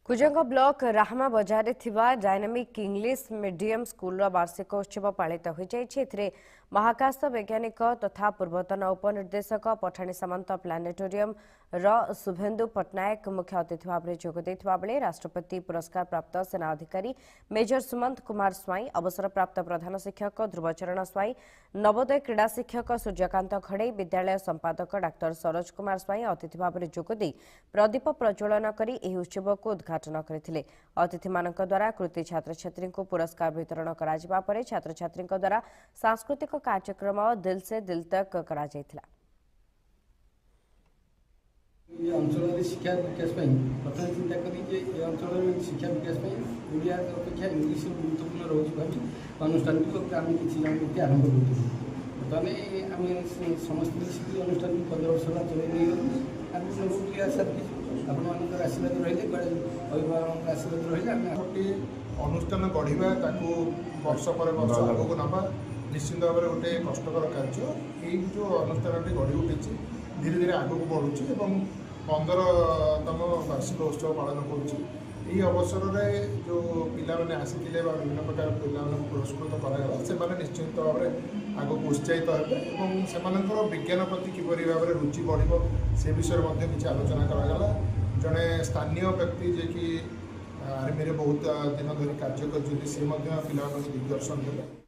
Kujang block राहमा बजार dynamic English medium school वार्षिक उत्सव पालित हो जाए। महाकाश वैज्ञानिक तथा पूर्वतन उपनिर्देशक पठाणी सामंत प्लानेटोरियम शुभेन्दु पट्टनायक मुख्य अतिथि भाव में जोगदे बेले राष्ट्रपति पुरस्कार प्राप्त सेना अधिकारी मेजर सुमंत कुमार स्वाई, अवसरप्राप्त प्रधान शिक्षक ध्रुवचरण स्वाई, नवोदय क्रीड़ा शिक्षक सूर्यकांत घड़ई, विद्यालय संपादक डाक्टर सरोज कुमार स्वाई अतिथि भाव में जोगदे प्रदीप प्रज्वलन कर उत्सव को उद्घाटन करथिले। अतिथि मानक द्वारा कृति छात्र छात्री को पुरस्कार वितरण करा जिबा परे छात्र छात्री द्वारा सांस्कृतिक कार्यक्रम दिल से दिल तक करा जायथिला। अंचल शिक्षा विकास प्रथम चिंता करी अंचल शिक्षा विकास ओडिया अपेक्षा इंग्लीश गुरुत्वपूर्ण रोज भावी अनुष्ठान आम किसी आरंभ करूँ। बर्तमान आम समस्त मिसिक अनुष्ठान 15 वर्ष है चल नहीं आशा रखी आपण आशीर्वाद रही अभिभावक आशीर्वाद रही गोटे अनुष्ठान गढ़ा वर्ष पर वर्ष आगे नवा निश्चित भाव में गोटे कष्टर कार्य। ये जो अनुष्ठान गढ़ी उठी धीरे धीरे आग को बढ़ुची और 15तम वार्षिक उत्सव पालन करुँच। अवसर में जो पिला मैंने आसी विभिन्न प्रकार पिला पुरस्कृत कराला से निश्चित भाव में आग को उत्साहित होकर विज्ञान प्रति किपरि भाव में रुचि बढ़ से विषय में किसी आलोचना कराला। जड़े स्थानीय व्यक्ति जे कि आर्मी बहुत दिन धरी कार्य कर दिग्दर्शन देते।